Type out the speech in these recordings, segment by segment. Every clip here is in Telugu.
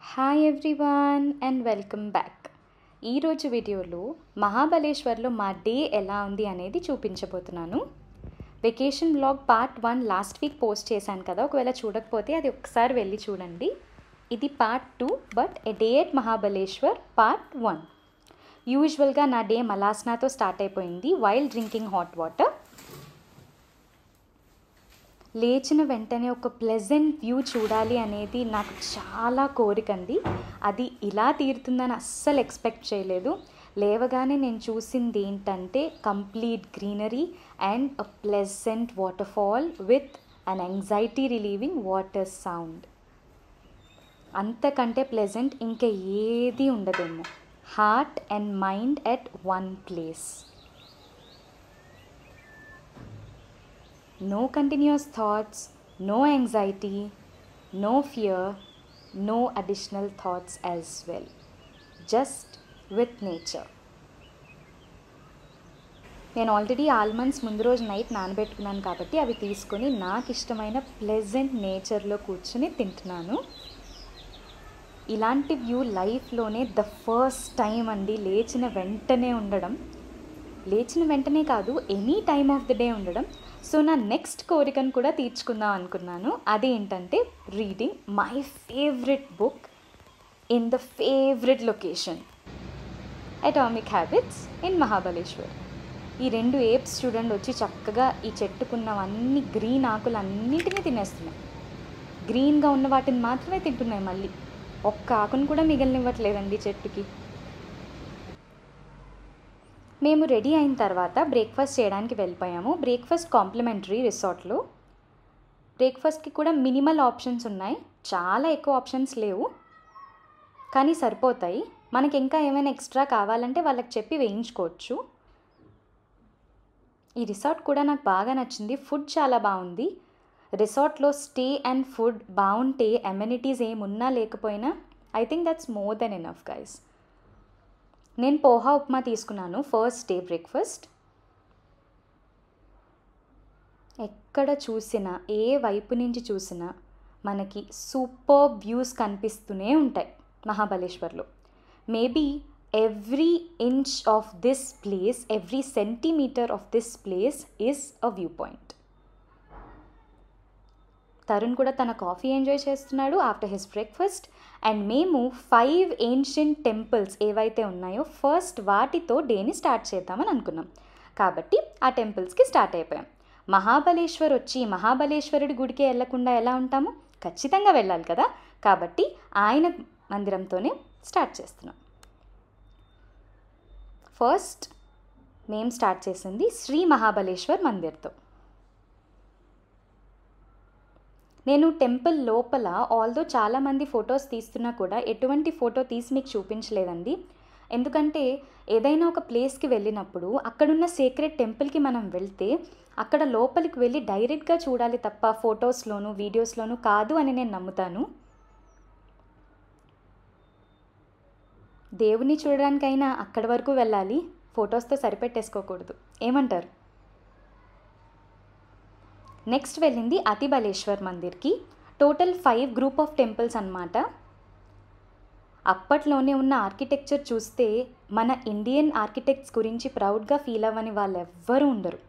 Hi everyone and welcome back. ఈరోజు వీడియోలో మహాబలేశ్వర్లో మా డే ఎలా ఉంది అనేది చూపించబోతున్నాను. Vacation vlog part 1 last week post చేశాను కదా, ఒకవేళ చూడకపోతే అది ఒకసారి వెళ్ళి చూడండి. ఇది part 2 but a day at Mahabaleshwar part 1. యూజువల్గా నా డే మలాస్నాతో స్టార్ట్ అయిపోయింది వైల్ డ్రింకింగ్ హాట్ వాటర్. లేచిన వెంటనే ఒక ప్లెజెంట్ వ్యూ చూడాలి అనేది నాకు చాలా కోరికండి. అది ఇలా తీరుతుందని అస్సలు ఎక్స్పెక్ట్ చేయలేదు. లేవగానే నేను చూసింది ఏంటంటే complete greenery and a pleasant water fall with an anxiety relieving water sound. అంతకంటే ప్లెజెంట్ ఇంకా ఏది ఉండదేమో. Heart and mind at one place. No continuous thoughts, no anxiety, no fear, no additional thoughts as well. Just with nature. నేను ఆల్రెడీ ఆల్మండ్స్ ముందు రోజు నైట్ నానబెట్టుకున్నాను కాబట్టి అవి తీసుకొని నాకు ఇష్టమైన ప్లెజెంట్ నేచర్లో కూర్చొని తింటున్నాను. ఇలాంటి వ్యూ లైఫ్లోనే ద ఫస్ట్ టైం అండి. లేచిన వెంటనే ఉండడం, లేచిన వెంటనే కాదు any time of the day ఉండడం. సో నా నెక్స్ట్ కోరికను కూడా తీర్చుకుందాం అనుకున్నాను. అదేంటంటే reading my favourite book in the favourite location, atomic habits in Mahabaleshwar. ఈ 2 ఏప్స్ చూడండి వచ్చి చక్కగా ఈ చెట్టుకున్నవన్నీ గ్రీన్ ఆకులు అన్నింటినీ తినేస్తున్నాయి. గ్రీన్గా ఉన్న వాటిని మాత్రమే తింటున్నాయి. మళ్ళీ ఒక్క ఆకును కూడా మిగిలినివ్వట్లేదండి చెట్టుకి. మేము రెడీ అయిన తర్వాత బ్రేక్ఫాస్ట్ చేయడానికి వెళ్ళిపోయాము. బ్రేక్ఫాస్ట్ కాంప్లిమెంటరీ రిసార్ట్లో. బ్రేక్ఫాస్ట్కి కూడా మినిమల్ ఆప్షన్స్ ఉన్నాయి, చాలా ఎక్కువ ఆప్షన్స్ లేవు, కానీ సరిపోతాయి. మనకి ఇంకా ఏమైనా ఎక్స్ట్రా కావాలంటే వాళ్ళకి చెప్పి వేయించుకోవచ్చు. ఈ రిసార్ట్ కూడా నాకు బాగా నచ్చింది. ఫుడ్ చాలా బాగుంది. రిసార్ట్లో స్టే అండ్ ఫుడ్ బాగుంటే అమ్యూనిటీస్ ఏమున్నా లేకపోయినా I think that's more than enough guys. నేను పోహా ఉప్మా తీసుకున్నాను ఫస్ట్ డే బ్రేక్ఫాస్ట్. ఎక్కడ చూసినా ఏ వైపు నుంచి చూసినా మనకి సూపర్ వ్యూస్ కనిపిస్తూనే ఉంటాయి మహాబలేశ్వర్లో. Maybe every inch of this place, every centimetre of this place is a view point. Tarun కూడా తన కాఫీ ఎంజాయ్ చేస్తున్నాడు ఆఫ్టర్ హిస్ బ్రేక్ఫాస్ట్. అండ్ మేము 5 ఏన్షియంట్ టెంపుల్స్ ఏవైతే ఉన్నాయో ఫస్ట్ వాటితో డేని స్టార్ట్ చేద్దామని అనుకున్నాం. కాబట్టి ఆ టెంపుల్స్కి స్టార్ట్ అయిపోయాం. మహాబలేశ్వర్ వచ్చి మహాబలేశ్వరుడి గుడికి వెళ్ళకుండా ఎలా ఉంటాము? ఖచ్చితంగా వెళ్ళాలి కదా. కాబట్టి ఆయన మందిరంతోనే స్టార్ట్ చేస్తున్నాం. ఫస్ట్ మేము స్టార్ట్ చేసింది శ్రీ మహాబలేశ్వర్ మందిర్తో. నేను టెంపుల్ లోపల ఆల్దో చాలామంది ఫొటోస్ తీస్తున్నా కూడా ఎటువంటి ఫోటో తీసి మీకు చూపించలేదండి. ఎందుకంటే ఏదైనా ఒక ప్లేస్కి వెళ్ళినప్పుడు అక్కడున్న సీక్రెట్ టెంపుల్కి మనం వెళ్తే అక్కడ లోపలికి వెళ్ళి డైరెక్ట్గా చూడాలి తప్ప ఫొటోస్లోను వీడియోస్లోను కాదు అని నేను నమ్ముతాను. దేవుని చూడడానికైనా అక్కడి వరకు వెళ్ళాలి, ఫొటోస్తో సరిపెట్టేసుకోకూడదు. ఏమంటారు? నెక్స్ట్ వెళ్ళింది అతిబలేశ్వర్ మందిర్కి. టోటల్ 5 గ్రూప్ ఆఫ్ టెంపుల్స్ అన్నమాట. అప్పట్లోనే ఉన్న ఆర్కిటెక్చర్ చూస్తే మన ఇండియన్ ఆర్కిటెక్ట్స్ గురించి ప్రౌడ్గా ఫీల్ అవ్వని వాళ్ళు ఎవ్వరూ ఉండరు.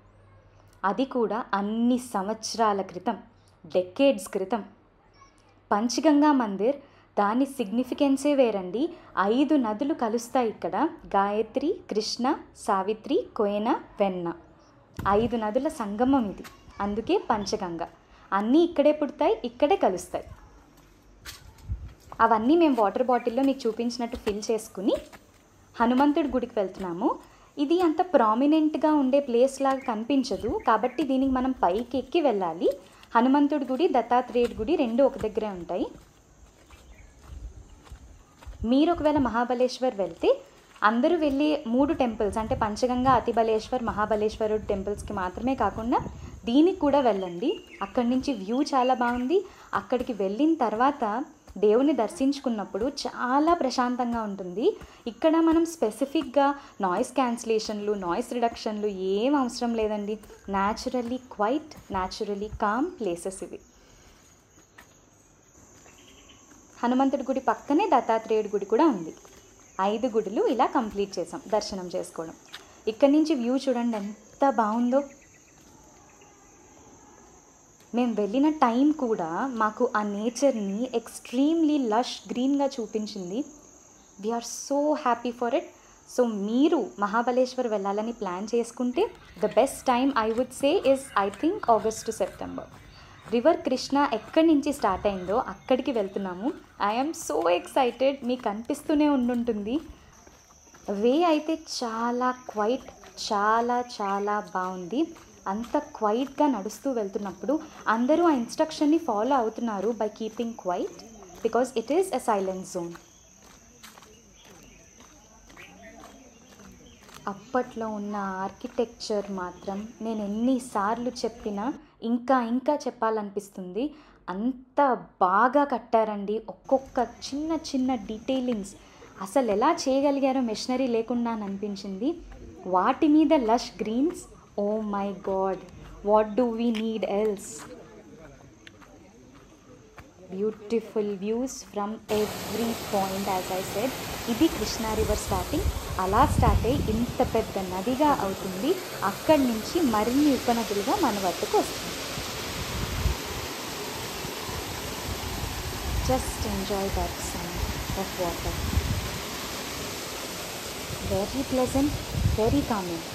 అది కూడా అన్ని సంవత్సరాల క్రితం, డెకేడ్స్ క్రితం. పంచగంగా మందిర్, దాని సిగ్నిఫికెన్సే వేరండి. 5 నదులు కలుస్తాయి ఇక్కడ. గాయత్రి, కృష్ణ, సావిత్రి, కోయన, వెన్న. 5 నదుల సంగమం ఇది. అందుకే పంచగంగ. అన్నీ ఇక్కడే పుడతాయి, ఇక్కడే కలుస్తాయి. అవన్నీ మేము వాటర్ బాటిల్లో మీకు చూపించినట్టు ఫిల్ చేసుకుని హనుమంతుడి గుడికి వెళ్తున్నాము. ఇది అంత ప్రామినెంట్గా ఉండే ప్లేస్ లాగా కనిపించదు, కాబట్టి దీనికి మనం పైకి ఎక్కి వెళ్ళాలి. హనుమంతుడి గుడి, దత్తాత్రేయుడి గుడి 2 ఒక దగ్గరే ఉంటాయి. మీరు ఒకవేళ మహాబలేశ్వర్ వెళ్తే అందరూ వెళ్ళే 3 టెంపుల్స్ అంటే పంచగంగా, అతిబలేశ్వర్, మహాబలేశ్వరుడు టెంపుల్స్కి మాత్రమే కాకుండా దీనికి కూడా వెళ్ళండి. అక్కడి నుంచి వ్యూ చాలా బాగుంది. అక్కడికి వెళ్ళిన తర్వాత దేవుని దర్శించుకున్నప్పుడు చాలా ప్రశాంతంగా ఉంటుంది. ఇక్కడ మనం స్పెసిఫిక్గా నాయిస్ క్యాన్సిలేషన్లు, నాయిస్ రిడక్షన్లు ఏం అవసరం లేదండి. Naturally quiet, naturally calm places ఇవి. హనుమంతుడి గుడి పక్కనే దత్తాత్రేయుడి గుడి కూడా ఉంది. 5 గుడులు ఇలా కంప్లీట్ చేసాం దర్శనం చేసుకోవడం. ఇక్కడి నుంచి వ్యూ చూడండి ఎంత బాగుందో. మేము వెళ్ళిన టైం కూడా మాకు ఆ నేచర్ని ఎక్స్ట్రీమ్లీ లష్ గ్రీన్గా చూపించింది. We are so happy for it. So మీరు మహాబలేశ్వర్ వెళ్ళాలని ప్లాన్ చేసుకుంటే the best time I would say is I think August to September. River Krishna ఎక్కడి నుంచి స్టార్ట్ అయిందో అక్కడికి వెళ్తున్నాము. I'm so excited. మీకు కనిపిస్తూనే ఉండుంటుంది. వే అయితే చాలా క్వైట్, చాలా చాలా బాగుంది. అంత క్వైట్గా నడుస్తూ వెళ్తున్నప్పుడు అందరూ ఆ ఇన్స్ట్రక్షన్ని ఫాలో అవుతున్నారు by keeping quiet because it is a silent zone. అప్పట్లో ఉన్న ఆర్కిటెక్చర్ మాత్రం నేను ఎన్నిసార్లు చెప్పినా ఇంకా ఇంకా చెప్పాలనిపిస్తుంది. అంత బాగా కట్టారండి. ఒక్కొక్క చిన్న చిన్న డీటెయిలింగ్స్ అసలు ఎలా చేయగలిగారో మెషినరీ లేకుండా అని అనిపించింది. వాటి మీద lush greens. Oh my God, what do we need else. Beautiful views from every point. As I said, ఇది కృష్ణా రివర్ స్టార్టింగ్. అలా స్టార్ట్ అయ్యి ఇంత పెద్ద నదిగా అవుతుంది. అక్కడి నుంచి మరిన్ని ఉపనదులుగా మన వద్దకు వస్తుంది. Just enjoy that sound of water. Very pleasant, very coming.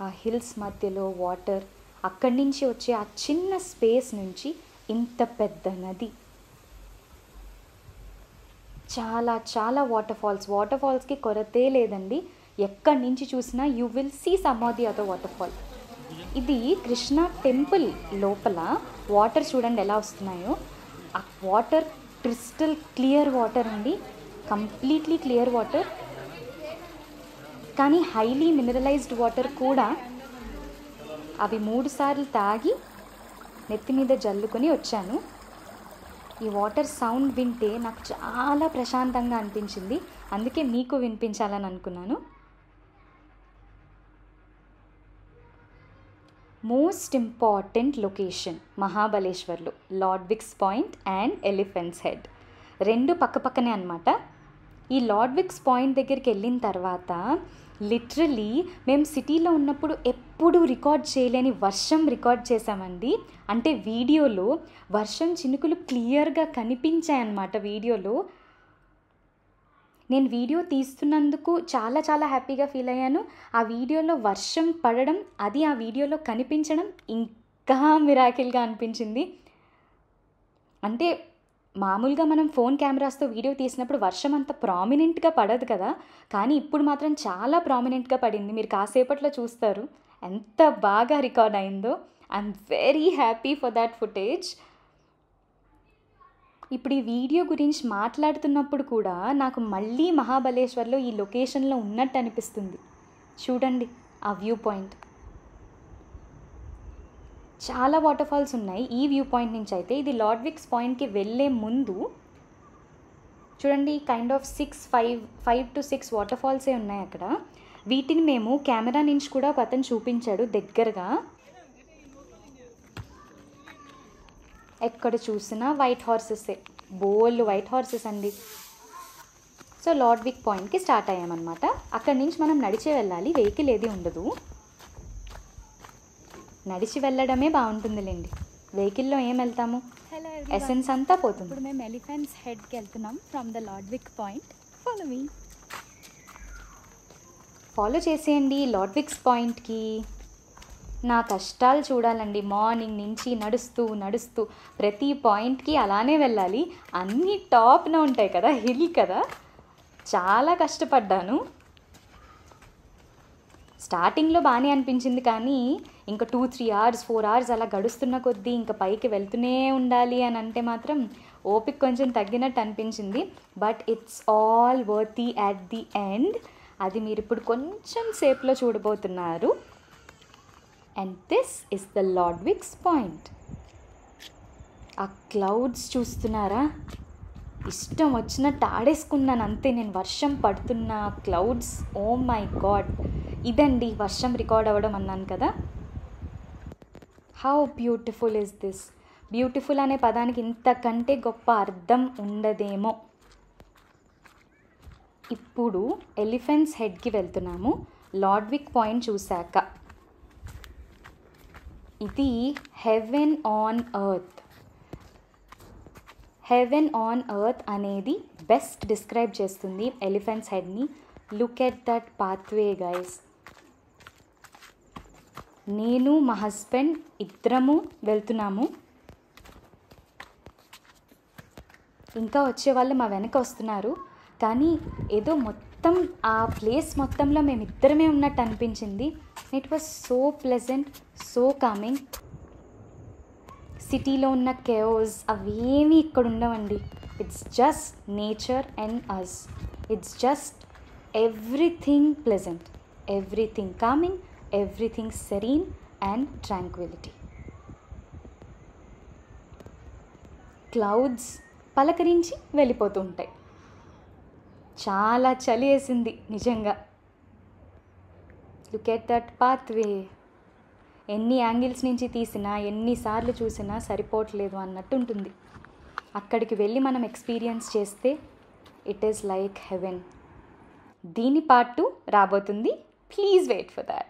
ఆ హిల్స్ మధ్యలో వాటర్, అక్కడి నుంచి వచ్చే ఆ చిన్న స్పేస్ నుంచి ఇంత పెద్ద నది. చాలా చాలా వాటర్ ఫాల్స్కి కొరతే లేదండి. ఎక్కడి నుంచి చూసినా you will see some of the other waterfall. ఇది కృష్ణ టెంపుల్ లోపల వాటర్ చూడండి ఎలా వస్తున్నాయో. ఆ వాటర్ క్రిస్టల్ క్లియర్ వాటర్ అండి, కంప్లీట్లీ క్లియర్ వాటర్. కానీ హైలీ మినరలైజ్డ్ వాటర్ కూడా. అవి 3 సార్లు తాగి నెత్తి మీద జల్లుకొని వచ్చాను. ఈ వాటర్ సౌండ్ వింటే నాకు చాలా ప్రశాంతంగా అనిపించింది. అందుకే మీకు వినిపించాలని అనుకున్నాను. మోస్ట్ ఇంపార్టెంట్ లొకేషన్ మహాబలేశ్వర్లో Lodwick point and Elephant's head 2 పక్కపక్కనే అనమాట. ఈ లార్డ్ విక్స్ పాయింట్ దగ్గరికి వెళ్ళిన తర్వాత లిటరలీ మేము సిటీలో ఉన్నప్పుడు ఎప్పుడూ రికార్డ్ చేయలేని వర్షం రికార్డ్ చేసామండి. అంటే వీడియోలో వర్షం చినుకులు క్లియర్గా కనిపించాయన్నమాట. వీడియోలో నేను వీడియో తీస్తున్నందుకు చాలా చాలా హ్యాపీగా ఫీల్ అయ్యాను. ఆ వీడియోలో వర్షం పడడం, అది ఆ వీడియోలో కనిపించడం ఇంకా మిరాకిల్గా అనిపించింది. అంటే మామూలుగా మనం ఫోన్ కెమెరాస్తో వీడియో తీసినప్పుడు వర్షం అంత ప్రామినెంట్గా పడదు కదా, కానీ ఇప్పుడు మాత్రం చాలా ప్రామినెంట్గా పడింది. మీరు కాసేపట్లో చూస్తారు ఎంత బాగా రికార్డ్ అయిందో. I'm very happy for that footage. ఇప్పుడు ఈ వీడియో గురించి మాట్లాడుతున్నప్పుడు కూడా నాకు మళ్ళీ మహాబలేశ్వర్లో ఈ లొకేషన్లో ఉన్నట్టు అనిపిస్తుంది. చూడండి ఆ వ్యూ పాయింట్. చాలా వాటర్ ఫాల్స్ ఉన్నాయి ఈ వ్యూ పాయింట్ నుంచి. అయితే ఇది లార్డ్ విక్స్ పాయింట్కి వెళ్ళే ముందు చూడండి, కైండ్ ఆఫ్ 5 to 6 వాటర్ ఫాల్సే ఉన్నాయి అక్కడ. వీటిని మేము కెమెరా నుంచి కూడా ఒక అతను చూపించాడు దగ్గరగా. ఎక్కడ చూసినా వైట్ హార్సెసే, బోల్డ్ వైట్ హార్సెస్ అండి. సో లార్డ్ విక్ పాయింట్కి స్టార్ట్ అయ్యామన్నమాట. అక్కడి నుంచి మనం నడిచే వెళ్ళాలి, వెహికల్ ఏది ఉండదు. నడిచి వెళ్ళడమే బాగుంటుందిలేండి, వెహికల్లో ఏం వెళ్తాము, ఎసెన్స్ అంతా పోతుంది. ఇప్పుడు మేము ఎలిఫెంట్స్ హెడ్కి వెళ్తున్నాం ఫ్రమ్ ద లార్డ్ విక్ పాయింట్. Follow me. ఫాలో చేసేయండి లార్డ్ విక్స్ పాయింట్కి. నా కష్టాలు చూడాలండి, మార్నింగ్ నుంచి నడుస్తూ నడుస్తూ ప్రతి పాయింట్కి అలానే వెళ్ళాలి. అన్నీ టాప్న ఉంటాయి కదా, హిల్ కదా, చాలా కష్టపడ్డాను. స్టార్టింగ్లో బాగానే అనిపించింది, కానీ ఇంకా 2-3 hours 4 hours అలా గడుస్తున్న కొద్దీ ఇంకా పైకి వెళ్తూనే ఉండాలి అని అంటే మాత్రం ఓపిక కొంచెం తగ్గినట్టు అనిపించింది, but it's all worthy at the end. అది మీరు ఇప్పుడు కొంచెం సేపులో చూడబోతున్నారు. And this is the Lodwick point. ఆ క్లౌడ్స్ చూస్తున్నారా? ఇష్టం వచ్చినట్టు ఆడేసుకున్నాను అంతే నేను. వర్షం పడుతున్న క్లౌడ్స్, ఓ మై గాడ్. ఇదండి వర్షం రికార్డ్ అవ్వడం అన్నాను కదా. How beautiful is this. Beautiful అనే పదానికి ఇంతకంటే గొప్ప అర్థం ఉండదేమో. ఇప్పుడు ఎలిఫెంట్స్ హెడ్కి వెళ్తున్నాము లాడ్విక్ పాయింట్ చూశాక. ఇది heaven on earth. Heaven on earth అనేది బెస్ట్ డిస్క్రైబ్ చేస్తుంది ఎలిఫెంట్స్ హెడ్ని. Look at that pathway guys. నేను మా హస్బెండ్ ఇద్దరము వెళ్తున్నాము. ఇంకా వచ్చే వాళ్ళు మా వెనక వస్తున్నారు. కానీ ఏదో మొత్తం ఆ ప్లేస్ మొత్తంలో మేమిద్దరమే ఉన్నట్టు అనిపించింది. It was so pleasant, so calming. సిటీలో ఉన్న కేఓస్ అవేమీ ఇక్కడ ఉండవండి. It's just nature and us. It's just everything pleasant, everything calming, everything serene and tranquility. Clouds పలకరించి వెళ్ళిపోతూ ఉంటాయి. చాలా చలి వేసింది నిజంగా. Look at that pathway. ఎన్ని యాంగిల్స్ నుంచి తీసినా, ఎన్నిసార్లు చూసినా సరిపోవట్లేదు అన్నట్టు ఉంటుంది. అక్కడికి వెళ్ళి మనం ఎక్స్పీరియన్స్ చేస్తే ఇట్ ఈస్ లైక్ హెవెన్. దీని పార్ట్ 2 రాబోతుంది. Please wait for that.